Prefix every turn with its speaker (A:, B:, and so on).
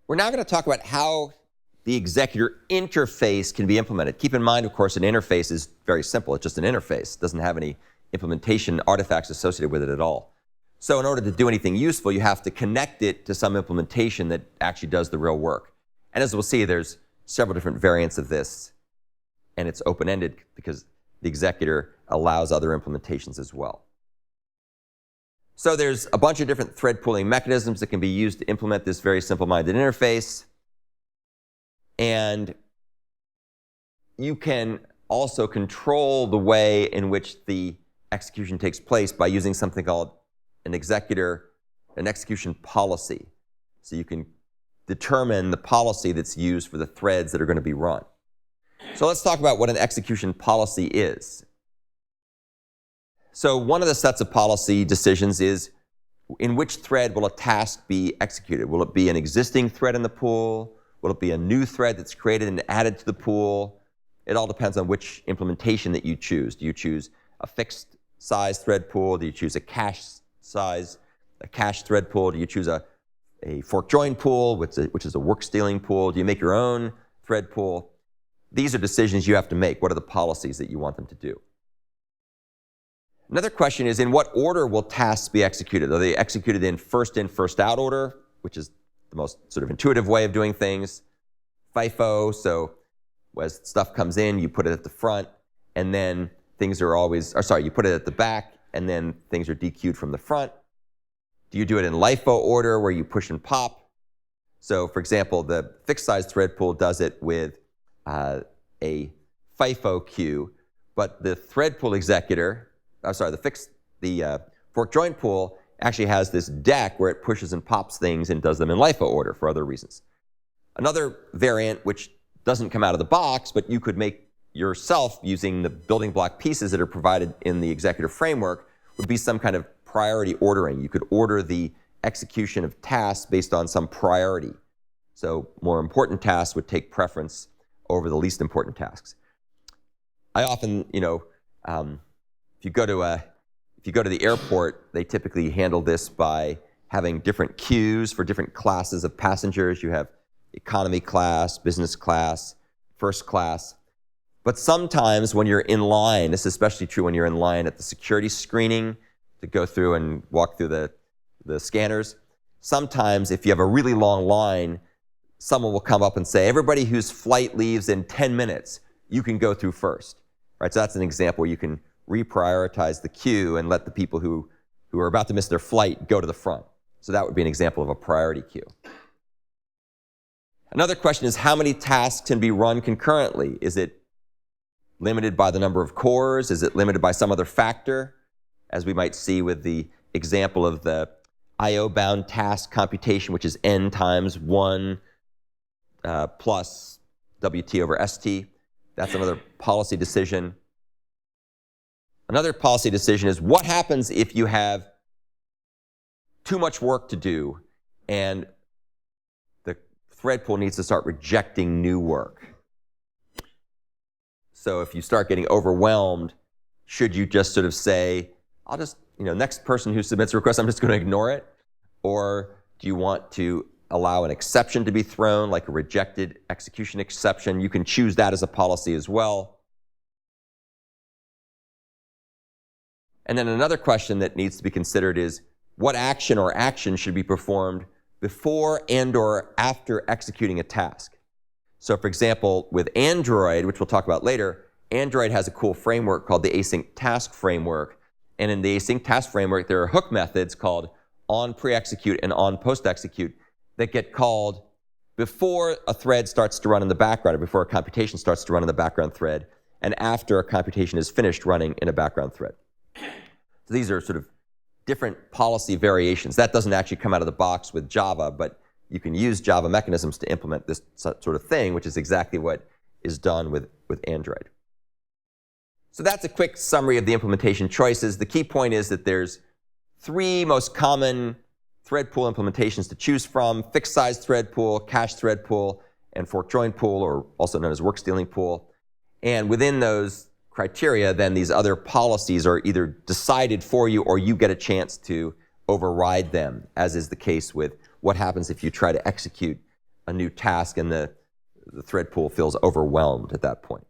A: We're now going to talk about how the executor interface can be implemented. Keep in mind, of course, an interface is very simple. It's just an interface. It doesn't have any implementation artifacts associated with it at all. So in order to do anything useful, you have to connect it to some implementation that actually does the real work. And as we'll see, there's several different variants of this, and it's open-ended because the executor allows other implementations as well. So there's a bunch of different thread pooling mechanisms that can be used to implement this very simple-minded interface. And you can also control the way in which the execution takes place by using something called an execution policy. So you can determine the policy that's used for the threads that are going to be run. So let's talk about what an execution policy is. So one of the sets of policy decisions is in which thread will a task be executed? Will it be an existing thread in the pool? Will it be a new thread that's created and added to the pool? It all depends on which implementation that you choose. Do you choose a fixed size thread pool? Do you choose a cache thread pool? Do you choose a fork join pool, which is a work stealing pool? Do you make your own thread pool? These are decisions you have to make. What are the policies that you want them to do? Another question is, in what order will tasks be executed? Are they executed in, first out order, which is the most sort of intuitive way of doing things? FIFO, so as stuff comes in, you put it at the front, and then things are always, you put it at the back, and then things are dequeued from the front. Do you do it in LIFO order, where you push and pop? So, for example, the fixed size thread pool does it with a FIFO queue, but the thread pool executor, the fork join pool actually has this deck where it pushes and pops things and does them in LIFO order for other reasons. Another variant, which doesn't come out of the box, but you could make yourself using the building block pieces that are provided in the executor framework, would be some kind of priority ordering. You could order the execution of tasks based on some priority. So more important tasks would take preference over the least important tasks. I often, if you go to the airport, they typically handle this by having different queues for different classes of passengers. You have economy class, business class, first class. But sometimes when you're in line, this is especially true when you're in line at the security screening to go through and walk through the scanners, sometimes if you have a really long line, someone will come up and say, everybody whose flight leaves in 10 minutes, you can go through first. Right? So that's an example where you can reprioritize the queue and let the people who are about to miss their flight go to the front. So that would be an example of a priority queue. Another question is, how many tasks can be run concurrently? Is it limited by the number of cores? Is it limited by some other factor? As we might see with the example of the IO-bound task computation, which is n times 1 plus WT over ST. That's another policy decision. Another policy decision is, what happens if you have too much work to do and the thread pool needs to start rejecting new work? So if you start getting overwhelmed, should you just sort of say, I'll just, next person who submits a request, I'm just going to ignore it? Or do you want to allow an exception to be thrown, like a rejected execution exception? You can choose that as a policy as well. And then another question that needs to be considered is, what action or actions should be performed before and or after executing a task? So for example, with Android, which we'll talk about later, Android has a cool framework called the Async Task Framework. And in the Async Task Framework, there are hook methods called on pre-execute and on post-execute that get called before a thread starts to run in the background, or before a computation starts to run in the background thread, and after a computation is finished running in a background thread. So these are sort of different policy variations. That doesn't actually come out of the box with Java, but you can use Java mechanisms to implement this sort of thing, which is exactly what is done with Android. So that's a quick summary of the implementation choices. The key point is that there's 3 most common thread pool implementations to choose from: fixed size thread pool, cache thread pool, and fork join pool, or also known as work stealing pool. And within those criteria, then these other policies are either decided for you or you get a chance to override them, as is the case with what happens if you try to execute a new task and the thread pool feels overwhelmed at that point.